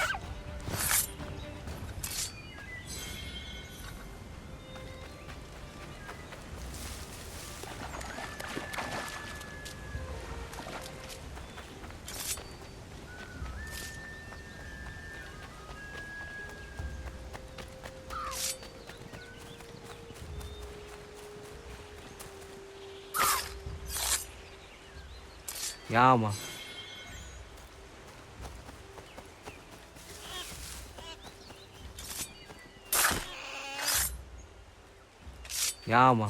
Yeah, man. Yeah, man.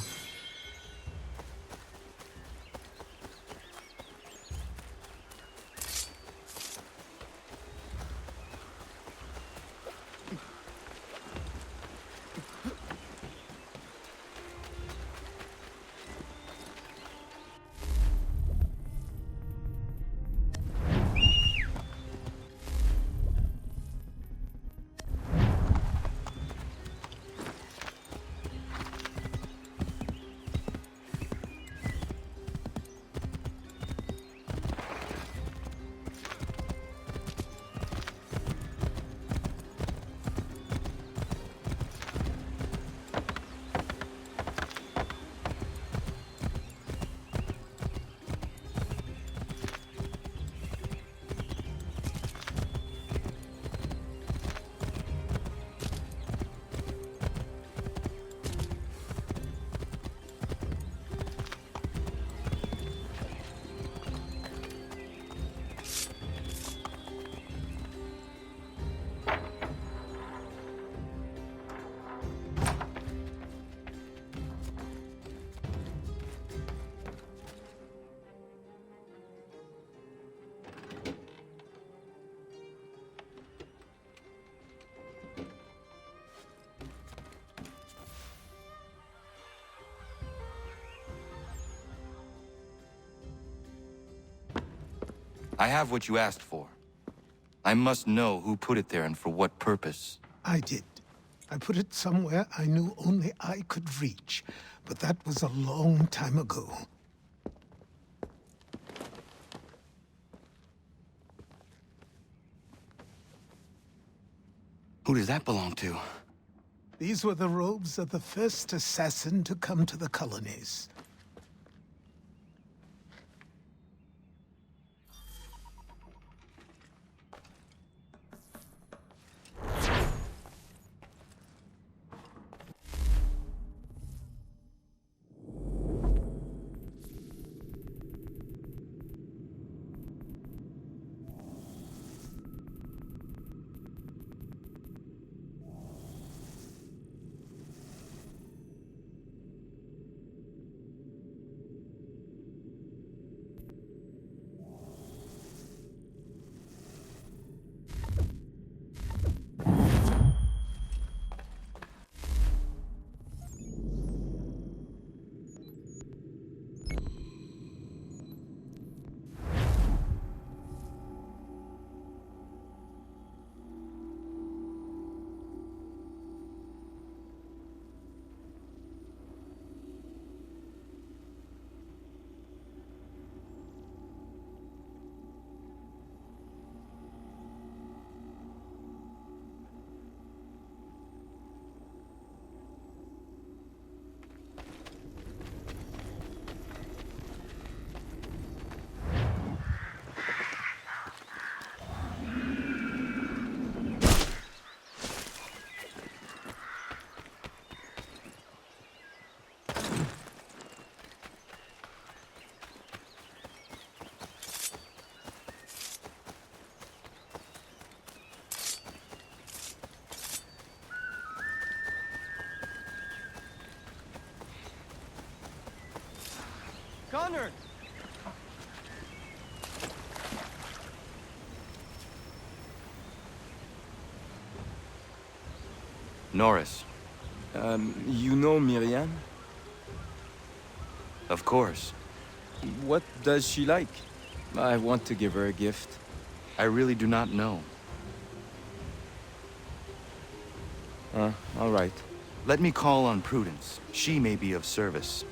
I have what you asked for. I must know who put it there and for what purpose. I did. I put it somewhere I knew only I could reach, but that was a long time ago. Who does that belong to? These were the robes of the first assassin to come to the colonies. Connor! Norris. You know Miriam? Of course. What does she like? I want to give her a gift. I really do not know. All right. Let me call on Prudence. She may be of service.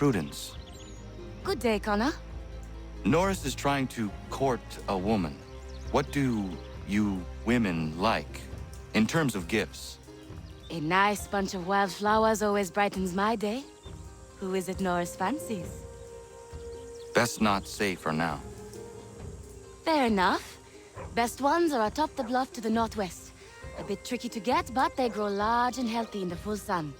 Prudence. Good day, Connor. Norris is trying to court a woman. What do you women like, in terms of gifts? A nice bunch of wildflowers always brightens my day. Who is it Norris fancies? Best not say for now. Fair enough. Best ones are atop the bluff to the northwest. A bit tricky to get, but they grow large and healthy in the full sun.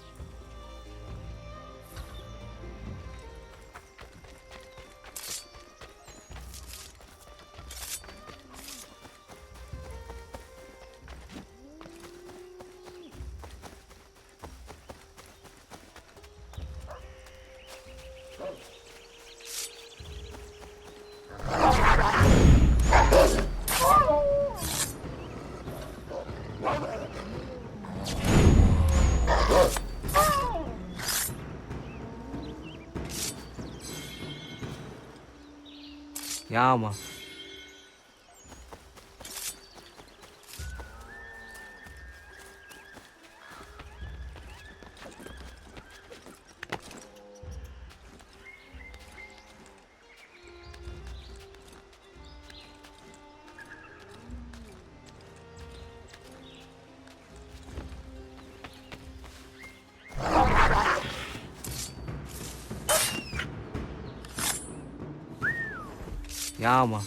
Ja, man. Ja, man.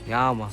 Ja, man.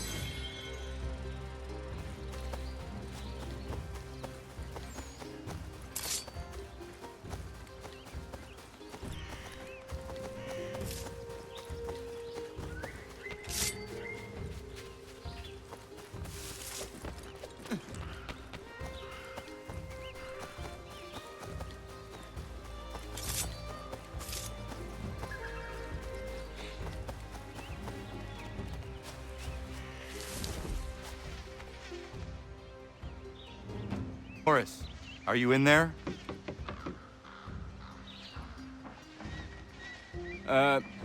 Norris, are you in there?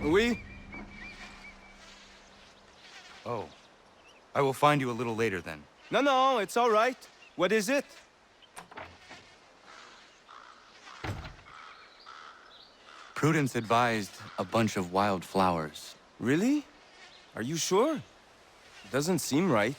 Oui? Oh. I will find you a little later then. No, it's all right. What is it? Prudence advised a bunch of wildflowers. Really? Are you sure? Doesn't seem right.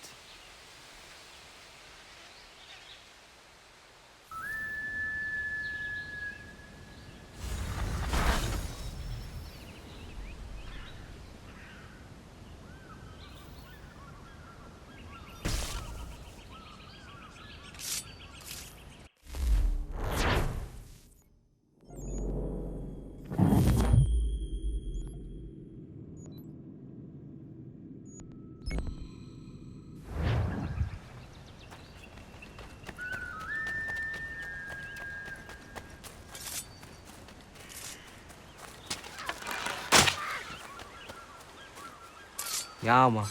Ja, man.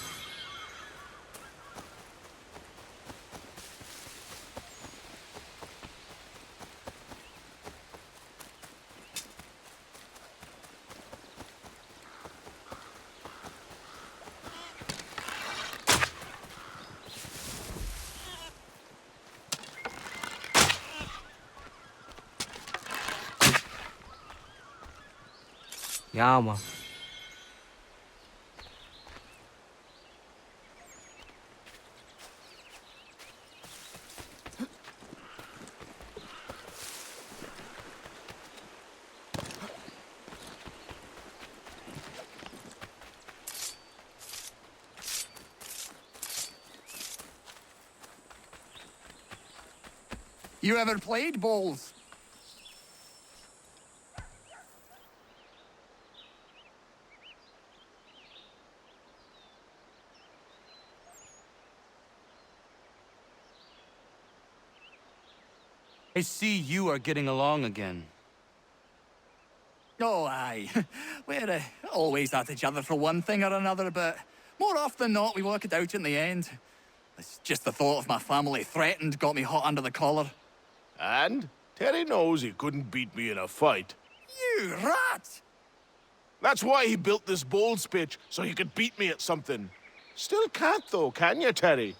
Yeah, man. You ever played bowls? I see you are getting along again. Oh, aye. We're always at each other for one thing or another, but more often than not, we work it out in the end. It's just the thought of my family threatened got me hot under the collar. And Terry knows he couldn't beat me in a fight. You rat! That's why he built this bowls pitch, so he could beat me at something. Still can't, though, can you, Terry?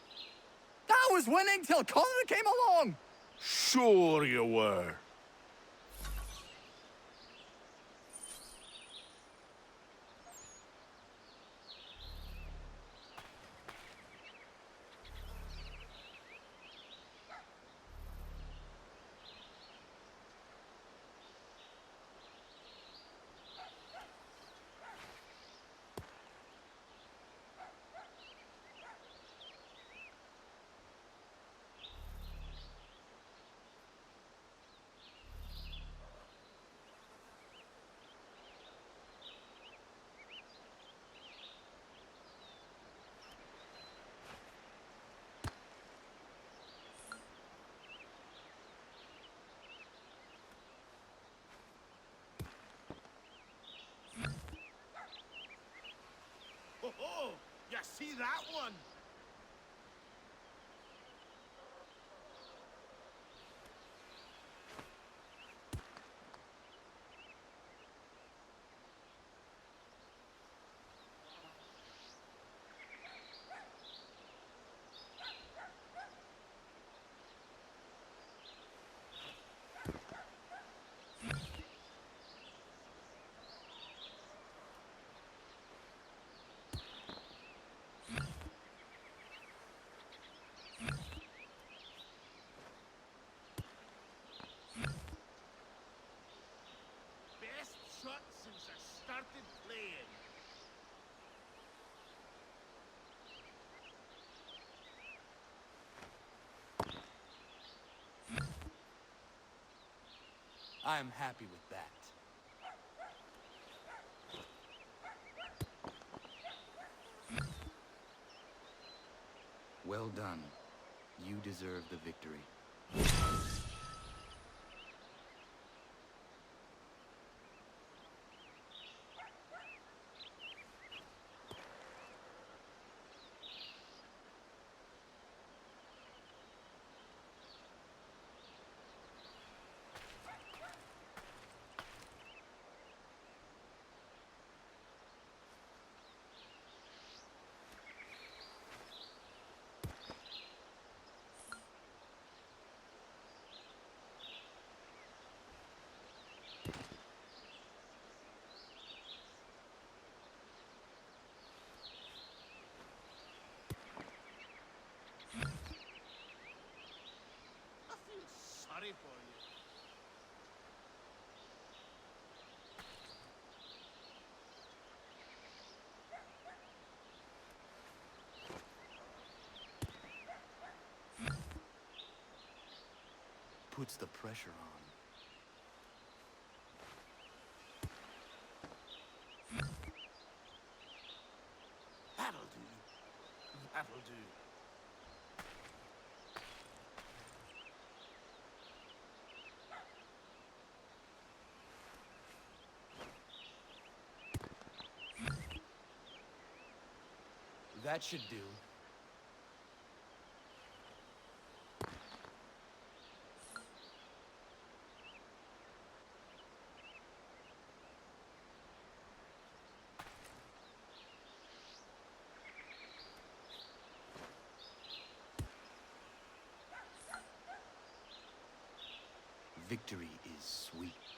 I was winning till Connor came along! Sure you were. Oh, you see that one? Best shot since I started playing. I'm happy with that. Well done. You deserve the victory. I feel sorry for you. Puts the pressure on. That'll do. That'll do. That should do. Victory is sweet.